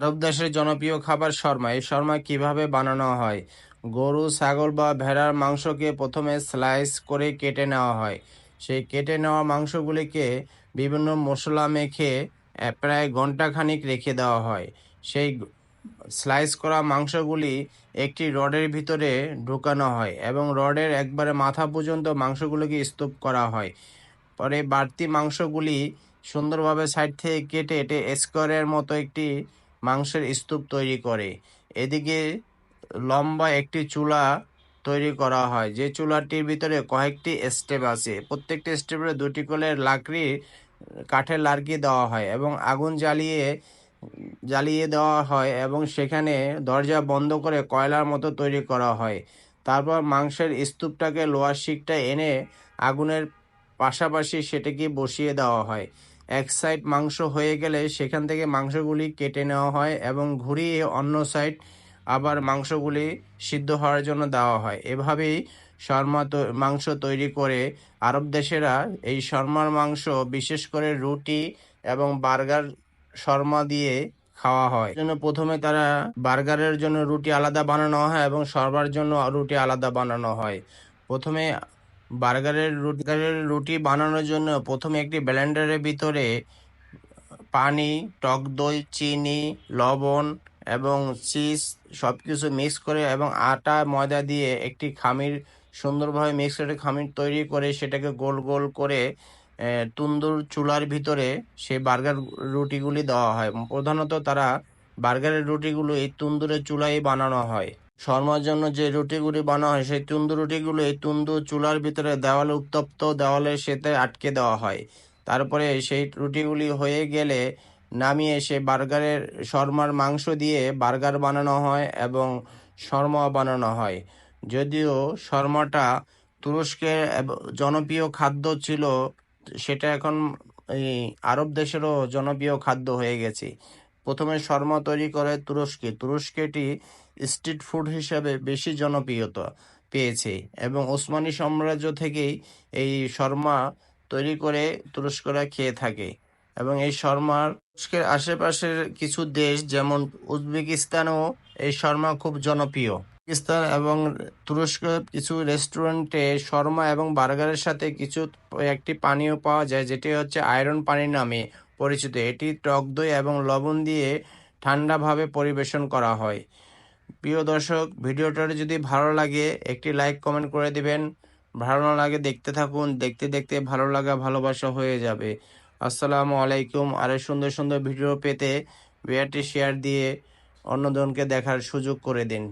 আরব দেশের জনপ্রিয় খাবার শর্মা। এই শর্মা কিভাবে বানানো হয়? গরু, ছাগল বা ভেড়ার মাংসকে প্রথমে স্লাইস করে কেটে নেওয়া হয়। সেই কেটে নেওয়া মাংসগুলিকে বিভিন্ন মশলা মেখে প্রায় ঘন্টাখানিক রেখে দেওয়া হয়। সেই স্লাইস করা মাংসগুলি একটি রডের ভিতরে ঢুকানো হয় এবং রডের একবারে মাথা পর্যন্ত মাংসগুলোকে স্তূপ করা হয়। পরে বাড়তি মাংসগুলি সুন্দরভাবে সাইড থেকে কেটে এটে স্কোয়ারের মতো একটি মাংসের স্তূপ তৈরি করে। এদিকে লম্বা একটি চুলা তৈরি করা হয়, যে চুলাটির ভিতরে কয়েকটি স্টেপ আছে। প্রত্যেকটি স্টেপে দুটি করে কাঠের লাকড়ি দেওয়া হয় এবং আগুন জ্বালিয়ে দেওয়া হয় এবং সেখানে দরজা বন্ধ করে কয়লার মতো তৈরি করা হয়। তারপর মাংসের স্তূপটাকে লোহার শিকটা এনে আগুনের পাশাপাশি সেটাকে বসিয়ে দেওয়া হয়। এক সাইড মাংস হয়ে গেলে সেখান থেকে মাংসগুলি কেটে নেওয়া হয় এবং ঘুরিয়ে অন্য সাইড আবার মাংসগুলি সিদ্ধ হওয়ার জন্য দেওয়া হয়। এভাবেই মাংস তৈরি করে আরব দেশেরা এই শর্মার মাংস বিশেষ করে রুটি এবং বার্গার শর্মা দিয়ে খাওয়া হয়। জন্য প্রথমে তারা বার্গারের জন্য রুটি আলাদা বানানো হয় এবং শর্মার জন্য রুটি আলাদা বানানো হয়। প্রথমে বার্গারের রুটি বানানোর জন্য প্রথমে একটি ব্লেন্ডারের ভিতরে পানি, টক দই, চিনি, লবণ এবং চিজ সবকিছু মিক্স করে এবং আটা ময়দা দিয়ে একটি খামির সুন্দরভাবে মিক্স করে খামির তৈরি করে সেটাকে গোল গোল করে তন্দুর চুলার ভিতরে সেই বার্গার রুটিগুলি দেওয়া হয়। প্রধানত তারা বার্গারের রুটিগুলো এই তন্দুরের চুলায় বানানো হয়। শর্মার জন্য যে রুটিগুলি বানানো হয় সেই তন্দুর রুটিগুলো এই তন্দুর চুলার ভিতরে দেওয়ালে উত্তপ্ত দেওয়ালের সাথে আটকে দেওয়া হয়। তারপরে সেই রুটিগুলি হয়ে গেলে নামিয়ে সে শর্মার মাংস দিয়ে বার্গার বানানো হয় এবং শর্মা বানানো হয়। যদিও শর্মাটা তুরস্কের জনপ্রিয় খাদ্য ছিল, সেটা এখন এই আরব দেশেরও জনপ্রিয় খাদ্য হয়ে গেছে। প্রথমে শর্মা তৈরি করে তুরস্কেটি স্ট্রিট ফুড হিসাবে বেশি জনপ্রিয়তা পেয়েছে এবং ওসমানী সাম্রাজ্য থেকেই এই শর্মা তৈরি করে তুরস্করা খেয়ে থাকে এবং এই শর্মার তুরস্কের আশেপাশের কিছু দেশ যেমন উজবেকিস্তানও এই শর্মা খুব জনপ্রিয়। পাকিস্তান এবং তুরস্কের কিছু রেস্টুরেন্টে শর্মা এবং বার্গারের সাথে একটি পানীয় পাওয়া যায়, যেটি হচ্ছে আয়রন পানি নামে পরিচিত। এটি টক দই এবং লবণ দিয়ে ঠান্ডাভাবে পরিবেশন করা হয়। প্রিয় দর্শক, ভিডিওটা যদি ভালো লাগে একটি লাইক কমেন্ট করে দিবেন। ভালো না লাগে দেখতে থাকুন, দেখতে দেখতে ভালো লাগা ভালোবাসা হয়ে যাবে। আসসালামু আলাইকুম। আরো সুন্দর সুন্দর ভিডিও পেতে ভিডিওটি শেয়ার দিয়ে অন্যজনকে দেখার সুযোগ করে দিন।